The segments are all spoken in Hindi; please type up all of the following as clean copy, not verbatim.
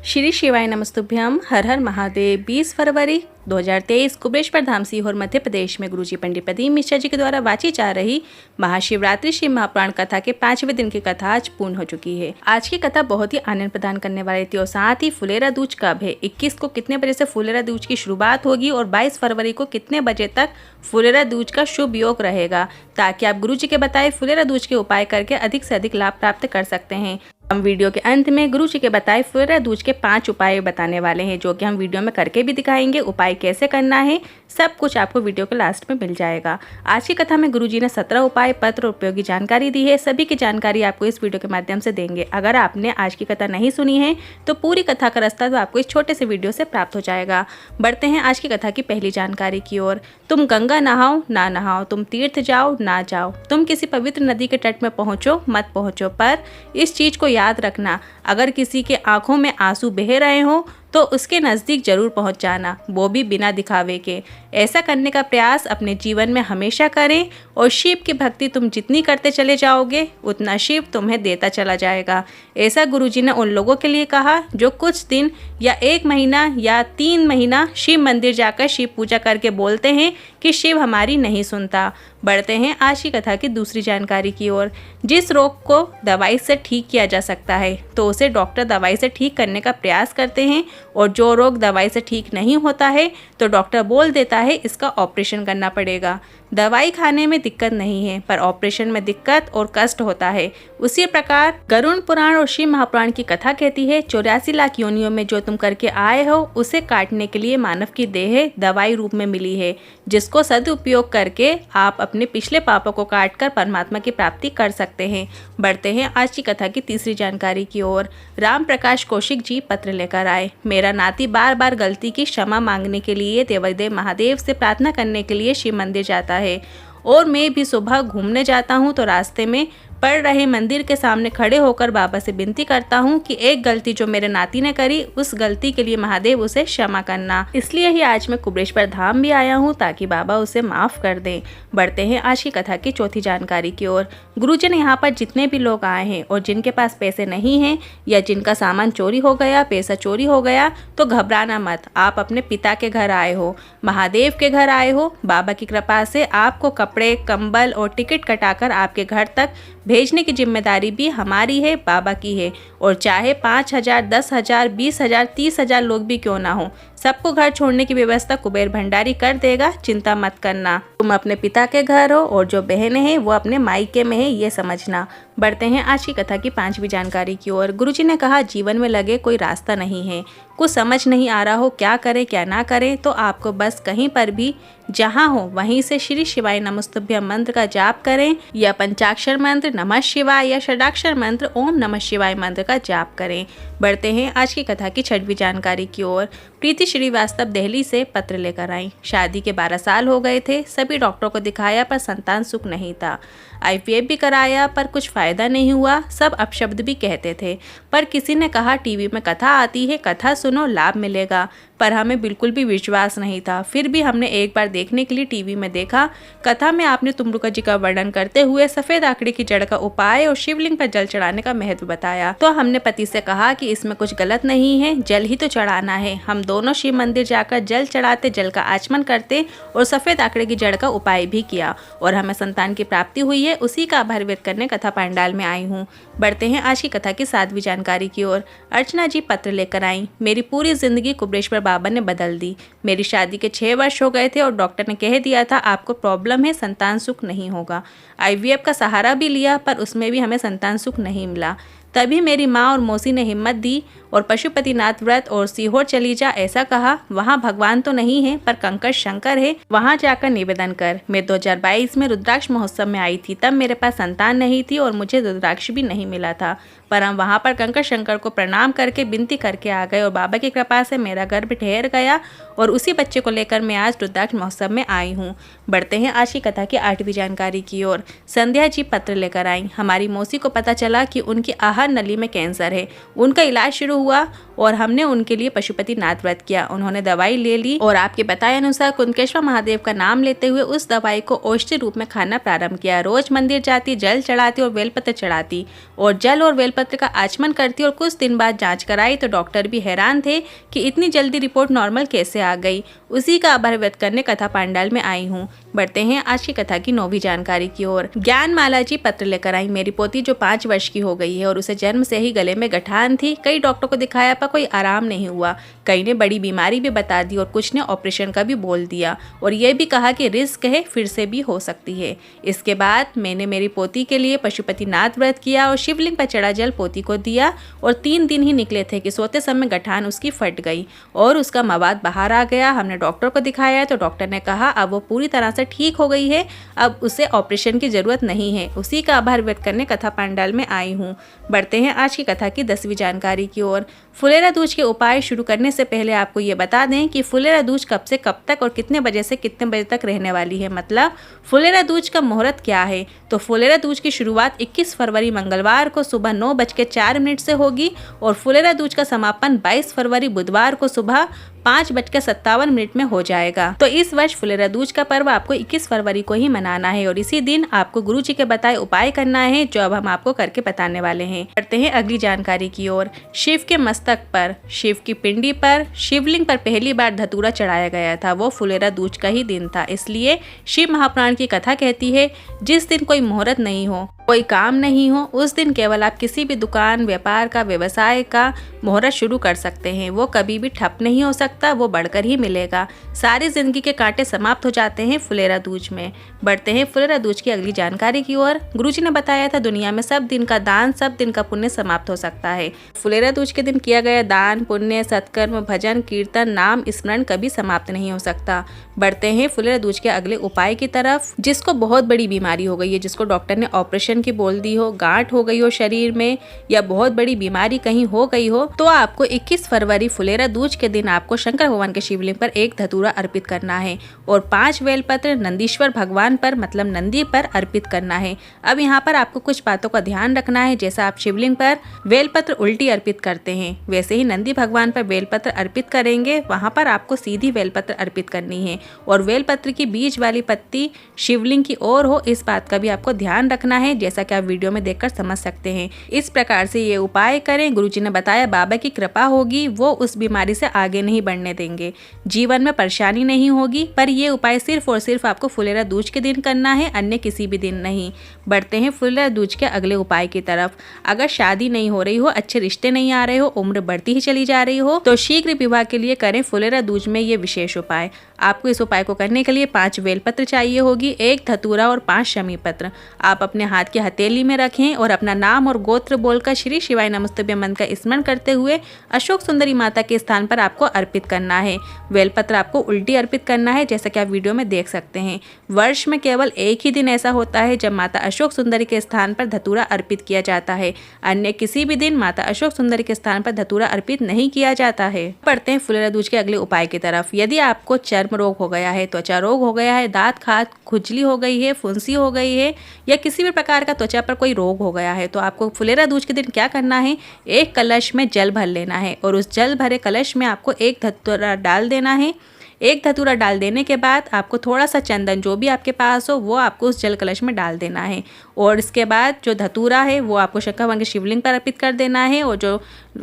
श्री शिवाय नमस्तुभ्यम। हर हर महादेव। 20 फरवरी 2023 कुबेश्वर धाम सीहोर मध्य प्रदेश में गुरुजी पंडित प्रदीप मिश्रा जी के द्वारा वाची जा रही महाशिवरात्रि शिव महापुराण कथा के 5वें दिन की कथा आज पूर्ण हो चुकी है। आज की कथा बहुत ही आनंद प्रदान करने वाली थी और साथ ही फुलेरा दूज कब है, 21 को कितने बजे से फुलेरा दूज की शुरुआत होगी और 22 फरवरी को कितने बजे तक फुलेरा दूज का शुभ योग रहेगा, ताकि आप गुरुजी के बताए फुलेरा दूज के उपाय करके अधिक से अधिक लाभ प्राप्त कर सकते हैं। हम वीडियो के अंत में गुरुजी के बताए फुलेरा दूज के 5 उपाय बताने वाले हैं, जो कि हम वीडियो में करके भी दिखाएंगे। उपाय कैसे करना है सब कुछ आपको वीडियो के लास्ट में मिल जाएगा। आज की कथा में गुरुजी ने 17 उपाय पत्र और उपयोगी जानकारी दी है। सभी की जानकारी आपको इस वीडियो के माध्यम से देंगे। अगर आपने आज की कथा नहीं सुनी है तो पूरी कथा का रास्ता तो आपको इस छोटे से वीडियो से प्राप्त हो जाएगा। बढ़ते हैं आज की कथा की पहली जानकारी की ओर। तुम गंगा नहाओ ना नहाओ, तुम तीर्थ जाओ ना जाओ, तुम किसी पवित्र नदी के तट में पहुंचो मत पहुंचो, पर इस चीज को याद रखना, अगर किसी के आंखों में आंसू बह रहे हो तो उसके नज़दीक जरूर पहुंच जाना, वो भी बिना दिखावे के। ऐसा करने का प्रयास अपने जीवन में हमेशा करें और शिव की भक्ति तुम जितनी करते चले जाओगे उतना शिव तुम्हें देता चला जाएगा। ऐसा गुरुजी ने उन लोगों के लिए कहा जो कुछ दिन या 1 महीना या 3 महीना शिव मंदिर जाकर शिव पूजा करके बोलते हैं कि शिव हमारी नहीं सुनता। बढ़ते हैं आज की कथा की दूसरी जानकारी की ओर। जिस रोग को दवाई से ठीक किया जा सकता है तो उसे डॉक्टर दवाई से ठीक करने का प्रयास करते हैं, और जो रोग दवाई से ठीक नहीं होता है तो डॉक्टर बोल देता है इसका ऑपरेशन करना पड़ेगा। दवाई खाने में दिक्कत नहीं है पर ऑपरेशन में दिक्कत और कष्ट होता है। उसी प्रकार गरुड़ पुराण और शिव महापुराण की कथा कहती है 84 लाख योनियों में जो तुम करके आए हो उसे काटने के लिए मानव की देह दवाई रूप में मिली है, जिसको सदुपयोग करके आप अपने पिछले पापों को काटकर परमात्मा की प्राप्ति कर सकते हैं। बढ़ते हैं आज की कथा की तीसरी जानकारी की ओर। राम प्रकाश कौशिक जी पत्र लेकर आए। मेरा नाती बार बार गलती की क्षमा मांगने के लिए देवादेव महादेव से प्रार्थना करने के लिए शिव मंदिर जाता है, और मैं भी सुबह घूमने जाता हूँ तो रास्ते में पड़ रहे मंदिर के सामने खड़े होकर बाबा से विनती करता हूँ कि एक गलती जो मेरे नाती ने करी उस गलती के लिए महादेव उसे क्षमा करना। इसलिए ही आज मैं कुबेश्वर धाम भी आया हूँ ताकि बाबा उसे माफ कर दें। बढ़ते हैं आज की कथा की चौथी जानकारी की ओर। गुरुजी ने यहाँ पर जितने भी लोग आए हैं और जिनके पास पैसे नहीं हैं या जिनका सामान चोरी हो गया, पैसा चोरी हो गया, तो घबराना मत। आप अपने पिता के घर आए हो, महादेव के घर आए हो। बाबा की कृपा से आपको कपड़े, कंबल और टिकट कटाकर आपके घर तक भेजने की जिम्मेदारी भी हमारी है, बाबा की है। और चाहे 5,000, 10,000, 20,000, 30,000 लोग भी क्यों ना हो, सबको घर छोड़ने की व्यवस्था कुबेर भंडारी कर देगा, चिंता मत करना। तुम अपने पिता के घर हो और जो बहनें हैं वो अपने मायके में है, ये समझना। बढ़ते हैं आज की कथा की 5वीं जानकारी की ओर। गुरुजी ने कहा जीवन में लगे कोई रास्ता नहीं है, कुछ समझ नहीं आ रहा हो क्या करें क्या ना करें, तो आपको बस कहीं पर भी जहाँ हो वहीं से श्री शिवाय नमस्तुभ्यम मंत्र का जाप करें, या पंचाक्षर मंत्र नमः शिवाय या षडाक्षर मंत्र ओम नमः शिवाय मंत्र का जाप करें। बढ़ते हैं आज की कथा की 6वीं जानकारी की ओर। प्रीति श्रीवास्तव दिल्ली से पत्र लेकर आई। शादी के 12 साल हो गए थे, सभी डॉक्टरों को दिखाया पर संतान सुख नहीं था। IVF भी कराया पर कुछ फायदा नहीं हुआ, सब अपशब्द भी कहते थे। पर किसी ने कहा टीवी में कथा आती है, कथा सुनो लाभ मिलेगा, पर हमें बिल्कुल भी विश्वास नहीं था। फिर भी हमने एक बार देखने के लिए टीवी में देखा। कथा में आपने तुमरुका जी का वर्णन करते हुए सफेद आंकड़े की जड़ का उपाय और शिवलिंग पर जल चढ़ाने का महत्व बताया, तो हमने पति से कहा कि इसमें कुछ गलत नहीं है, जल ही तो चढ़ाना है। हम दोनों शिव मंदिर जाकर जल चढ़ाते, जल का आचमन करते और सफेद आंकड़े की जड़ का उपाय भी किया और हमें संतान की प्राप्ति हुई है। उसी का आभार व्यक्त करने कथा पंडाल में आई हूँ। बढ़ते हैं आज की कथा की 7वीं जानकारी की ओर। अर्चना जी पत्र लेकर आई। मेरी पूरी जिंदगी कुबेश्वर बाबा ने बदल दी। मेरी शादी के 6 वर्ष हो गए थे और डॉक्टर ने कह दिया था आपको प्रॉब्लम है, संतान सुख नहीं होगा। IVF का सहारा भी लिया पर उसमें भी हमें संतान सुख नहीं मिला। तभी मेरी माँ और मौसी ने हिम्मत दी और पशुपतिनाथ व्रत और सीहोर चली जा, ऐसा कहा। वहाँ भगवान तो नहीं है पर कंकर शंकर है, वहाँ जाकर निवेदन कर। मैं 2022 में रुद्राक्ष महोत्सव में आई थी, तब मेरे पास संतान नहीं थी और मुझे रुद्राक्ष भी नहीं मिला था, पर हम वहाँ पर कंकर शंकर को प्रणाम करके विनती करके आ गए और बाबा की कृपा से मेरा गर्भ ठहर गया और उसी बच्चे को लेकर मैं आज रुद्राक्ष महोत्सव में आई हूँ। बढ़ते हैं आज की कथा की 8वीं जानकारी की ओर। संध्या जी पत्र लेकर आई। हमारी मौसी को पता चला कि उनकी आहार नली में कैंसर है। उनका इलाज शुरू हुआ और हमने उनके लिए पशुपतिनाथ व्रत किया। उन्होंने दवाई ले ली और आपके बताए अनुसार कुंदकेश्वर महादेव का नाम लेते हुए उस दवाई को औषधि रूप में खाना प्रारंभ किया। रोज मंदिर जाती, जल चढ़ाती और बेलपत्र चढ़ाती और जल और बेलपत्र का आचमन करती और कुछ दिन बाद जांच कराई तो डॉक्टर भी हैरान थे कि इतनी जल्दी रिपोर्ट नॉर्मल कैसे आ गई। उसी का आभार व्यक्त करने कथा पांडाल में आई हूँ। बढ़ते हैं आज की कथा की 9वीं जानकारी की ओर। ज्ञान माला जी पत्र लेकर आई। मेरी पोती जो 5 वर्ष की हो गई है और उसे जन्म से ही गले में गठान थी। कई डॉक्टर को दिखाया पर कोई आराम नहीं हुआ। कई ने बड़ी बीमारी भी बता दी और कुछ ने ऑपरेशन का भी बोल दिया और ये भी कहा कि रिस्क है, फिर से भी हो सकती है। इसके बाद मैंने मेरी पोती के लिए पशुपतिनाथ व्रत किया और शिवलिंग पर चढ़ा जल पोती को दिया और 3 दिन ही निकले थे कि सोते समय गठान उसकी फट गई और उसका मवाद बाहर आ गया। हमने डॉक्टर को दिखाया तो डॉक्टर ने कहा अब वो पूरी तरह से ठीक हो गई है, अब उसे ऑपरेशन की जरूरत नहीं है। उसी का आभार व्यक्त करने कथा पांडाल में आई हूँ। बढ़ते हैं आज की कथा की 10वीं जानकारी की ओर। फुलेरा दूज के उपाय शुरू करने से पहले आपको ये बता दें कि फुलेरा दूज कब से कब तक और कितने बजे से कितने बजे तक रहने वाली है, मतलब फुलेरा दूज का मुहूर्त क्या है। तो फुलेरा दूज की शुरुआत 21 फरवरी मंगलवार को सुबह 9:04 से होगी और फुलेरा दूज का समापन 22 फरवरी बुधवार को सुबह 5:57 में हो जाएगा। तो इस वर्ष फुलेरा दूज का पर्व आपको 21 फरवरी को ही मनाना है और इसी दिन आपको गुरु जी के बताए उपाय करना है जो अब हम आपको करके बताने वाले हैं। बढ़ते हैं अगली जानकारी की ओर। शिव के मस्तक पर, शिव की पिंडी पर, शिवलिंग पर पहली बार धतूरा चढ़ाया गया था। वो फुलेरा दूज का ही दिन था। इसलिए शिव महापुराण की कथा कहती है जिस दिन कोई मुहूर्त नहीं हो, कोई काम नहीं हो, उस दिन केवल आप किसी भी दुकान, व्यापार का, व्यवसाय का मुहूर्त शुरू कर सकते हैं। वो कभी भी ठप नहीं हो सकता, वो बढ़कर ही मिलेगा। सारी जिंदगी के कांटे समाप्त हो जाते हैं फुलेरा दूज में। बढ़ते हैं फुलेरा दूज की अगली जानकारी की ओर। गुरुजी ने बताया था दुनिया में सब दिन का दान, सब दिन का पुण्य समाप्त हो सकता है। फुलेरा दूज के दिन किया गया दान, पुण्य, सत्कर्म, भजन, कीर्तन, नाम स्मरण कभी समाप्त नहीं हो सकता। बढ़ते हैं फुलेरा दूज के अगले उपाय की तरफ। जिसको बहुत बड़ी बीमारी हो गई है, जिसको डॉक्टर ने ऑपरेशन की बोल दी हो, गांठ हो गई हो शरीर में या बहुत बड़ी बीमारी कहीं हो गई हो, तो आपको 21 फरवरी फुलेरा दूज के दिन आपको शंकर भगवान के शिवलिंग पर एक धतूरा अर्पित करना है और 5 बेलपत्र नंदीश्वर भगवान पर, मतलब नंदी पर अर्पित करना है। अब यहाँ पर आपको कुछ बातों का ध्यान रखना है। जैसा आप शिवलिंग पर बेलपत्र उल्टी अर्पित करते हैं, वैसे ही नंदी भगवान पर बेलपत्र अर्पित करेंगे। वहाँ पर आपको सीधी बेलपत्र अर्पित करनी है और बेलपत्र की बीज वाली पत्ती शिवलिंग की ओर हो, इस बात का भी आपको ध्यान रखना है, जैसा कि आप वीडियो में देखकर समझ सकते हैं। इस प्रकार से ये उपाय करें। गुरुजी ने बताया बाबा की कृपा होगी, वो उस बीमारी से आगे नहीं बढ़ने देंगे, जीवन में परेशानी नहीं होगी। पर ये उपाय सिर्फ और सिर्फ आपको फुलेरा दूज के दिन करना है, अन्य किसी भी दिन नहीं। बढ़ते हैं फुलेरा दूज के अगले उपाय की तरफ। अगर शादी नहीं हो रही हो, अच्छे रिश्ते नहीं आ रहे हो, उम्र बढ़ती ही चली जा रही हो, तो शीघ्र विवाह के लिए करें फुलेरा दूज में ये विशेष उपाय। आपको इस उपाय को करने के लिए 5 बेलपत्र चाहिए होगी, 1 धतूरा और 5 शमी पत्र। आप अपने हाथ की हथेली में रखें और अपना नाम और गोत्र बोलकर श्री शिवाय नमस्तुभ्यं मंत्र का स्मरण करते हुए अशोक सुंदरी माता के स्थान पर आपको अर्पित करना है। बेलपत्र आपको उल्टी अर्पित करना है, जैसा कि आप वीडियो में देख सकते हैं। वर्ष में केवल एक ही दिन ऐसा होता है जब माता अशोक सुंदरी के स्थान पर धतूरा अर्पित किया जाता है, अन्य किसी भी दिन माता अशोक सुंदरी के स्थान पर धतूरा अर्पित नहीं किया जाता है। पढ़ते हैं फुलेरा दूज के अगले उपाय की तरफ। यदि आपको चर्म रोग हो गया है, त्वचा रोग हो गया है, दांत खाद खुजली हो गई है, फुंसी हो गई है या किसी भी प्रकार का त्वचा पर कोई रोग हो गया है, तो आपको फुलेरा दूज के दिन क्या करना है, एक कलश में जल भर लेना है और उस जल भरे कलश में आपको एक धतूरा डाल देना है। एक धतूरा डाल देने के बाद आपको थोड़ा सा चंदन जो भी आपके पास हो वो आपको उस जल कलश में डाल देना है और इसके बाद जो धतूरा है वो आपको शंकर भगवान के शिवलिंग पर अर्पित कर देना है और जो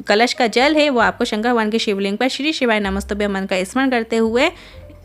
कलश का जल है वो आपको शंकर भगवान के शिवलिंग पर श्री शिवाय नमस्तुभ्यं मंत्र का स्मरण करते हुए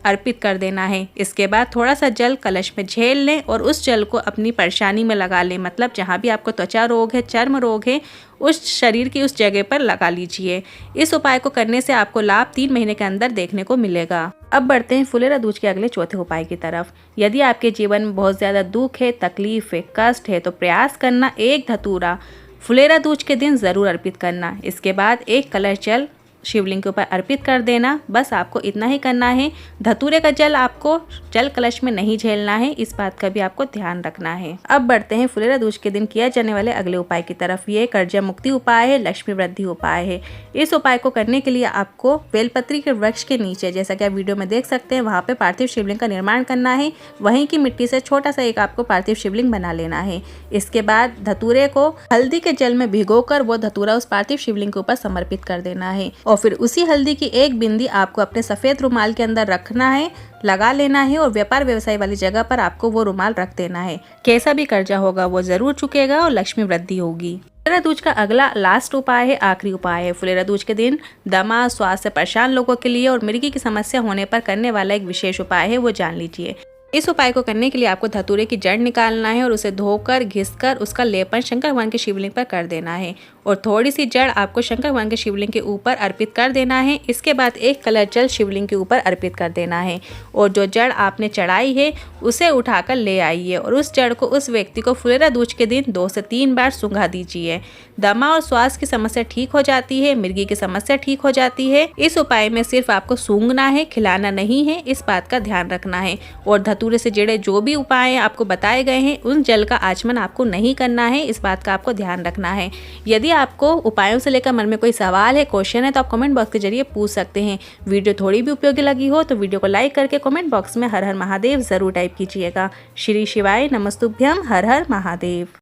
अर्पित कर देना है। इसके बाद थोड़ा सा जल कलश में झेल लें और उस जल को अपनी परेशानी में लगा लें, मतलब जहाँ भी आपको त्वचा रोग है, चर्म रोग है, उस शरीर की उस जगह पर लगा लीजिए। इस उपाय को करने से आपको लाभ 3 महीने के अंदर देखने को मिलेगा। अब बढ़ते हैं फुलेरा दूज के अगले चौथे उपाय की तरफ। यदि आपके जीवन में बहुत ज़्यादा दुख है, तकलीफ है, कष्ट है, तो प्रयास करना एक धतूरा फुलेरा दूज के दिन ज़रूर अर्पित करना। इसके बाद एक कलश जल शिवलिंग के ऊपर अर्पित कर देना। बस आपको इतना ही करना है। धतूरे का जल आपको जल कलश में नहीं झेलना है, इस बात का भी आपको ध्यान रखना है। अब बढ़ते हैं फुलेरा दूज के दिन किया जाने वाले अगले उपाय की तरफ। ये कर्जा मुक्ति उपाय है, लक्ष्मी वृद्धि उपाय है। इस उपाय को करने के लिए आपको बेलपत्री के वृक्ष के नीचे, जैसा कि आप वीडियो में देख सकते हैं, वहाँ पे पार्थिव शिवलिंग का निर्माण करना है। वहीं की मिट्टी से छोटा सा एक आपको पार्थिव शिवलिंग बना लेना है। इसके बाद धतूरे को हल्दी के जल में भिगोकर वो धतूरा उस पार्थिव शिवलिंग के ऊपर समर्पित कर देना है और फिर उसी हल्दी की एक बिंदी आपको अपने सफेद रुमाल के अंदर रखना है, लगा लेना है और व्यापार व्यवसाय वाली जगह पर आपको वो रुमाल रख देना है। कैसा भी कर्जा होगा वो जरूर चुकेगा और लक्ष्मी वृद्धि होगी। फुलेरा दूज का अगला लास्ट उपाय है, आखिरी उपाय है। फुलेरा दूज के दिन दमा, स्वास्थ्य से परेशान लोगों के लिए और मिर्गी की समस्या होने पर करने वाला एक विशेष उपाय है, वो जान लीजिए। इस उपाय को करने के लिए आपको धतूरे की जड़ निकालना है और उसे धोकर घिसकर उसका लेपन शंकर भगवान के शिवलिंग पर कर देना है और थोड़ी सी जड़ आपको शंकर भगवान के शिवलिंग के ऊपर अर्पित कर देना है। इसके बाद एक कलश जल शिवलिंग के ऊपर अर्पित कर देना है और जो जड़ आपने चढ़ाई है उसे उठाकर ले आइए और उस जड़ को उस व्यक्ति को फुलेरा दूज के दिन 2 से 3 बार सूंघा दीजिए। दमा और श्वास की समस्या ठीक हो जाती है, मिर्गी की समस्या ठीक हो जाती है। इस उपाय में सिर्फ आपको सूंघना है, खिलाना नहीं है, इस बात का ध्यान रखना है। और धतूरे से जुड़े जो भी उपाय आपको बताए गए हैं उन जल का आचमन आपको नहीं करना है, इस बात का आपको ध्यान रखना है। यदि आपको उपायों से लेकर मन में कोई सवाल है, क्वेश्चन है, तो आप कमेंट बॉक्स के जरिए पूछ सकते हैं। वीडियो थोड़ी भी उपयोगी लगी हो तो वीडियो को लाइक करके कमेंट बॉक्स में हर हर महादेव जरूर टाइप कीजिएगा। श्री शिवाय नमस्तुभ्यम, हर हर महादेव।